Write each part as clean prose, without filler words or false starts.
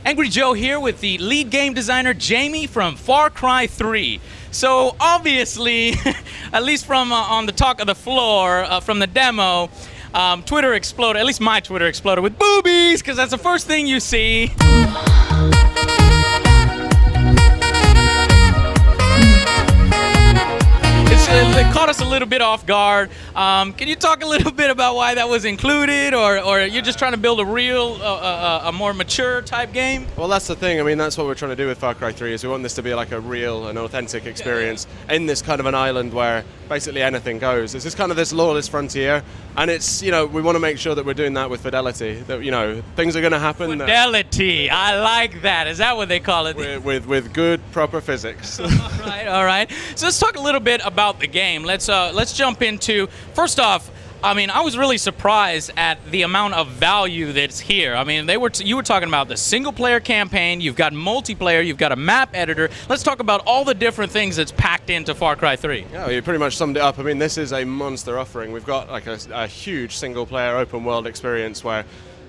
Angry Joe here with the lead game designer Jamie from Far Cry 3. So obviously, at least from on the talk of the floor from the demo, Twitter exploded, at least my Twitter exploded with boobies, because that's the first thing you see. It caught us a little bit off guard. Can you talk a little bit about why that was included, or you're just trying to build a real, a more mature type game? Well, that's the thing. I mean, that's what we're trying to do with Far Cry 3, is we want this to be like a real and authentic experience in this kind of an island where basically anything goes. It's just kind of this lawless frontier, and it's, you know, we want to make sure that we're doing that with fidelity, that, you know, things are going to happen. Fidelity, I like that. Is that what they call it? With good, proper physics. All right. So let's talk a little bit about the game. Let's jump into, first off, I mean, I was really surprised at the amount of value that's here. I mean, you were talking about the single-player campaign, you've got multiplayer, you've got a map editor. Let's talk about all the different things that's packed into Far Cry 3. Yeah, you pretty much summed it up. I mean, this is a monster offering. We've got like a huge single-player open-world experience where,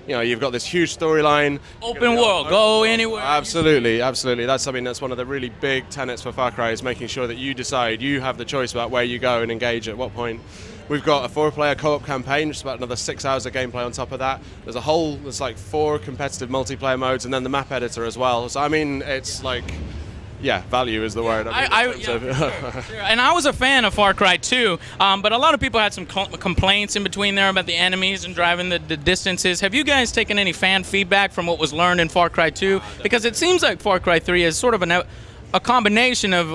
you know, you've got this huge storyline. Open world, go anywhere. Absolutely, absolutely. That's something that's one of the really big tenets for Far Cry, is making sure that you decide, you have the choice about where you go and engage at what point. We've got a 4-player co-op campaign, just about another 6 hours of gameplay on top of that. There's like 4 competitive multiplayer modes, and then the map editor as well. So I mean, it's like, yeah, value is the word. And I was a fan of Far Cry 2, but a lot of people had some complaints in between there about the enemies and driving the distances. Have you guys taken any fan feedback from what was learned in Far Cry 2? Because it seems like Far Cry 3 is sort of a combination of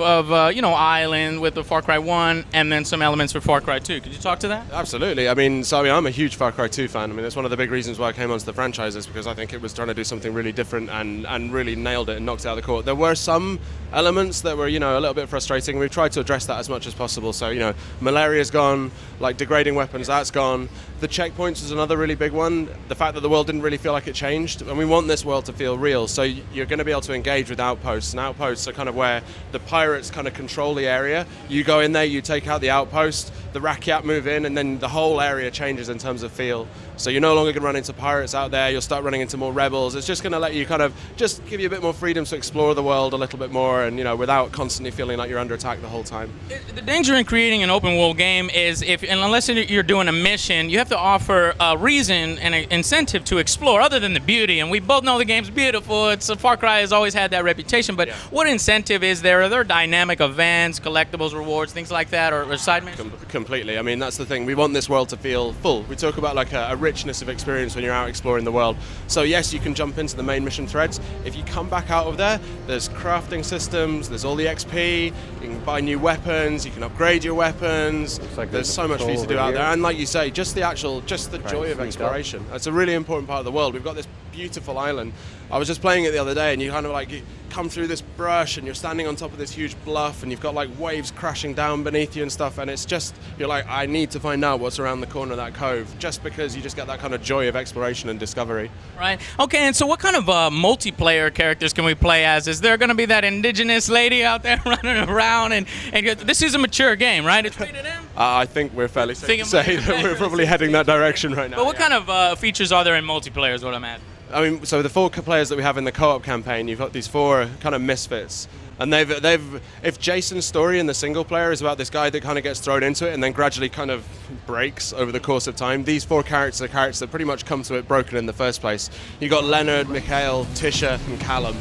you know, island with the Far Cry 1 and then some elements for Far Cry 2. Could you talk to that? Absolutely. I mean, I'm a huge Far Cry 2 fan. I mean, that's one of the big reasons why I came onto the franchise, is because I think it was trying to do something really different and really nailed it and knocked it out of the court. There were some elements that were, you know, a little bit frustrating. We've tried to address that as much as possible. So, you know, malaria's gone, like degrading weapons, that's gone. The checkpoints is another really big one. The fact that the world didn't really feel like it changed, and we want this world to feel real. So you're going to be able to engage with outposts, and outposts are kind of where the pirates kind of control the area. You go in there, you take out the outpost, the Rakyat move in, and then the whole area changes in terms of feel. So you're no longer going to run into pirates out there, you'll start running into more rebels. It's just going to let you kind of just give you a bit more freedom to explore the world a little bit more, and, you know, without constantly feeling like you're under attack the whole time. The danger in creating an open world game is unless you're doing a mission, you have to offer a reason and an incentive to explore other than the beauty. And we both know the game's beautiful. Far Cry has always had that reputation, but what incentive is there? Are there dynamic events, collectibles, rewards, things like that, or side missions? Completely. I mean, that's the thing. We want this world to feel full. We talk about like a richness of experience when you're out exploring the world. So yes, you can jump into the main mission threads. If you come back out of there, there's crafting systems, there's all the XP, you can buy new weapons, you can upgrade your weapons. Like there's so much for you to do out there. And like you say, just the joy of exploration. That's a really important part of the world. We've got this beautiful island. I was just playing it the other day, and you kind of like come through this brush, and you're standing on top of this huge bluff, and you've got like waves crashing down beneath you and stuff, and it's just, you're like, I need to find out what's around the corner of that cove, just because you just get that kind of joy of exploration and discovery. Right. Okay, and so what kind of multiplayer characters can we play as? Is there going to be that indigenous lady out there running around? And this is a mature game, right? It's rated M? I think we're fairly safe to say that we're probably heading that direction right now. But what kind of features are there in multiplayer is what I'm at? I mean, so the 4 players that we have in the co-op campaign, you've got these 4 kind of misfits. And if Jason's story in the single player is about this guy that kind of gets thrown into it and then gradually kind of breaks over the course of time, these 4 characters are characters that pretty much come to it broken in the first place. You've got Leonard, Mikhail, Tisha, and Callum.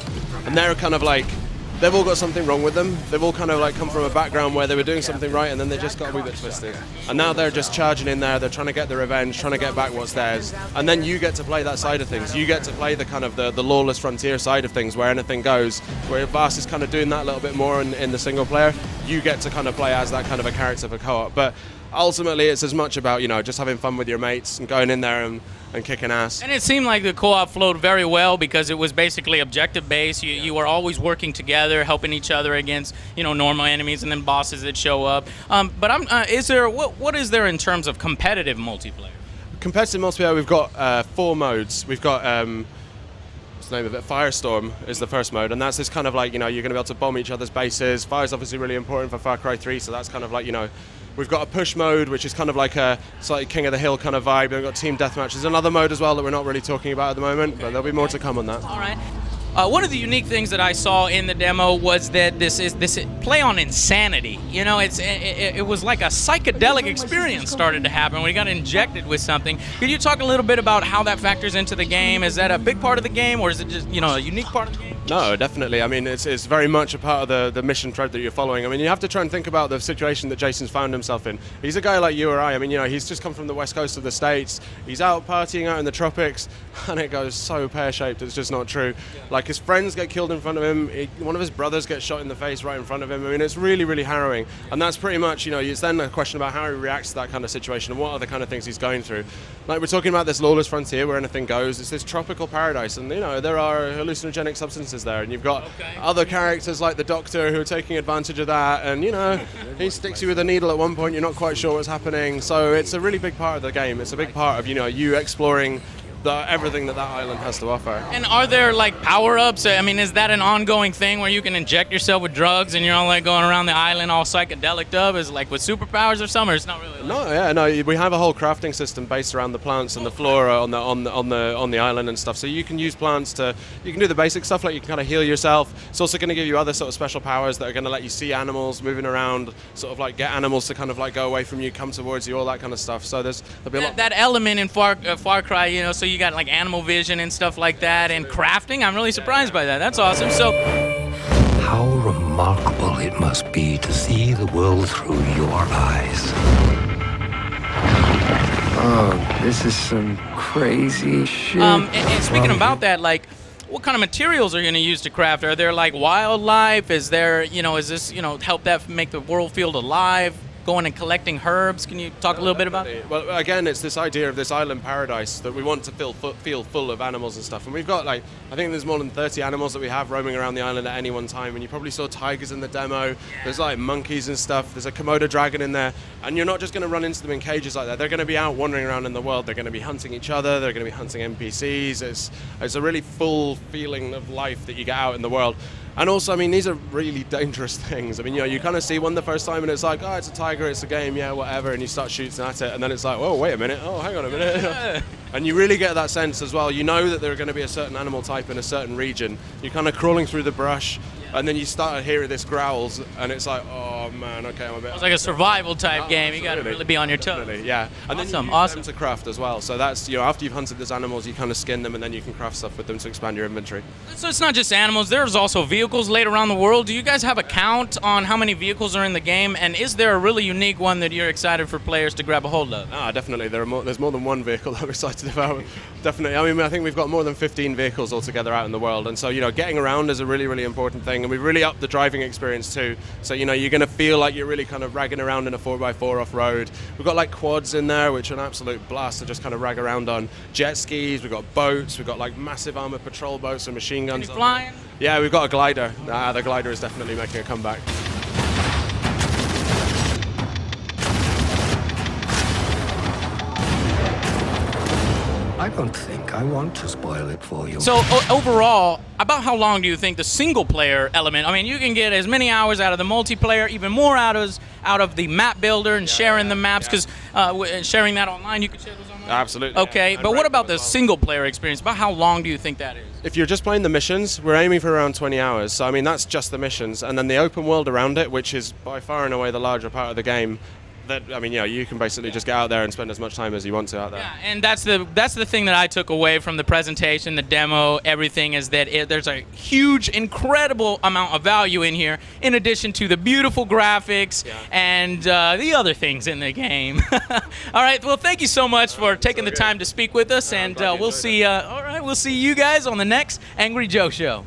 And they're kind of like, they've all got something wrong with them. They've all kind of like come from a background where they were doing something right, and then they just got a wee bit twisted. And now they're just charging in there, they're trying to get the revenge, trying to get back what's theirs. And then you get to play that side of things. You get to play the kind of the lawless frontier side of things, where anything goes. Where Vaas is kind of doing that a little bit more in the single player. You get to kind of play as that kind of a character for co-op. But ultimately it's as much about, you know, just having fun with your mates and going in there and kicking ass. And it seemed like the co-op flowed very well, because it was basically objective-based. You were always working together, helping each other against, you know, normal enemies and then bosses that show up. But is there what is there in terms of competitive multiplayer? Competitive multiplayer, we've got 4 modes. We've got what's the name of it? Firestorm is the first mode, and that's this kind of like, you know, you're going to be able to bomb each other's bases. Fire's obviously really important for Far Cry 3, so that's kind of like, you know, we've got a push mode, which is kind of like a slightly King of the Hill kind of vibe. We've got team deathmatch. There's another mode as well that we're not really talking about at the moment, but there'll be more to come on that. All right. One of the unique things that I saw in the demo was that this play on insanity. You know, it was like a psychedelic experience started to happen when you got injected with something. Could you talk a little bit about how that factors into the game? Is that a big part of the game, or is it just, you know, a unique part of the game? No, definitely. I mean, it's very much a part of the mission thread that you're following. I mean, you have to try and think about the situation that Jason's found himself in. He's a guy like you or I. I mean, you know, he's just come from the west coast of the States. He's out partying out in the tropics, and it goes so pear-shaped, it's just not true. Yeah. Like, his friends get killed in front of him. One of his brothers gets shot in the face right in front of him. I mean, it's really, really harrowing. And that's pretty much, you know, it's then a question about how he reacts to that kind of situation and what are the kind of things he's going through. Like, we're talking about this lawless frontier where anything goes. It's this tropical paradise, and, you know, there are hallucinogenic substances there, and you've got other characters like the Doctor who are taking advantage of that, and, you know, he sticks you with a needle at one point, you're not quite sure what's happening. So it's a really big part of the game. It's a big part of, you know, you exploring everything that island has to offer. And are there like power-ups? I mean, is that an ongoing thing where you can inject yourself with drugs and you're all like going around the island all psychedelic up? Is it like with superpowers or something? Or it's not really. No, we have a whole crafting system based around the plants and the flora on the island and stuff. So you can use plants you can do the basic stuff, like you can kind of heal yourself. It's also going to give you other sort of special powers that are going to let you see animals moving around, sort of like get animals to kind of like go away from you, come towards you, all that kind of stuff. So there'll be a lot. That element in Far Cry, you know, so you got like animal vision and stuff like that, and crafting. I'm really surprised by that. That's awesome. So, how remarkable it must be to see the world through your eyes. Oh, this is some crazy shit. And speaking about that, like, what kind of materials are you going to use to craft? Are there like wildlife? Is there, you know, is this, you know, help that make the world feel alive? Going and collecting herbs. Can you talk a little bit about it? Well, again, it's this idea of this island paradise that we want to feel full of animals and stuff. And we've got, like, I think there's more than 30 animals that we have roaming around the island at any one time. And you probably saw tigers in the demo. Yeah. There's like monkeys and stuff. There's a Komodo dragon in there. And you're not just going to run into them in cages like that. They're going to be out wandering around in the world. They're going to be hunting each other. They're going to be hunting NPCs. It's a really full feeling of life that you get out in the world. And also, I mean, these are really dangerous things. I mean, you know, you kind of see one the first time and it's like, oh, it's a tiger, it's a game, yeah, whatever, and you start shooting at it, and then it's like, oh, wait a minute, oh, hang on a minute. Yeah. And you really get that sense as well. You know that there are going to be a certain animal type in a certain region. You're kind of crawling through the brush, and then you start hearing this growls, and it's like, oh man, okay, I'm a bit. It's like a survival type game. You got to really be on your toes. Yeah, and awesome, then you use them to craft as well. So that's, you know, after you've hunted these animals, you kind of skin them, and then you can craft stuff with them to expand your inventory. So it's not just animals. There's also vehicles laid around the world. Do you guys have a count on how many vehicles are in the game, and is there a really unique one that you're excited for players to grab a hold of? Definitely. There's more than one vehicle that we're excited about. Definitely. I mean, I think we've got more than 15 vehicles altogether out in the world, and so, you know, getting around is a really, really important thing, and we've really upped the driving experience too. So, you know, you're going to feel like you're really kind of ragging around in a 4x4 off-road. We've got like quads in there, which are an absolute blast to just kind of rag around on. Jet skis, we've got boats, we've got like massive armored patrol boats and machine guns. Flying? Yeah, we've got a glider. The glider is definitely making a comeback. I don't think I want to spoil it for you. So overall, about how long do you think the single-player element? I mean, you can get as many hours out of the multiplayer, even more out of the map builder and sharing the maps, because sharing that online, you can share those online? Absolutely. Okay, yeah. But what about the single-player experience? About how long do you think that is? If you're just playing the missions, we're aiming for around 20 hours. So, I mean, that's just the missions. And then the open world around it, which is by far and away the larger part of the game, I mean, yeah, you can basically just get out there and spend as much time as you want to out there. Yeah, and that's the thing that I took away from the presentation, the demo, everything, is that there's a huge, incredible amount of value in here, in addition to the beautiful graphics and the other things in the game. All right, well, thank you so much for taking the time to speak with us, and we'll see. All right, we'll see you guys on the next Angry Joe Show.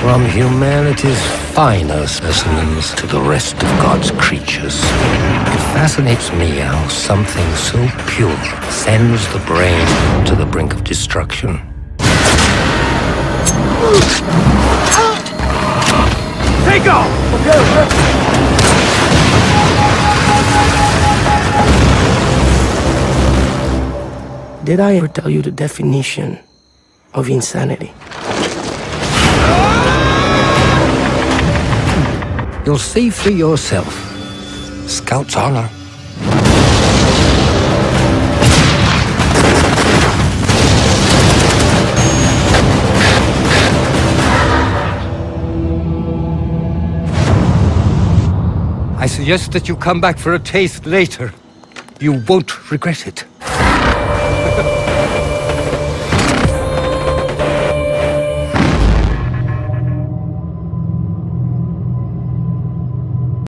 From humanity's finer specimens to the rest of God's creatures, it fascinates me how something so pure sends the brain to the brink of destruction. Take off! Okay. Did I ever tell you the definition of insanity? You'll see for yourself. Scout's honor. I suggest that you come back for a taste later. You won't regret it.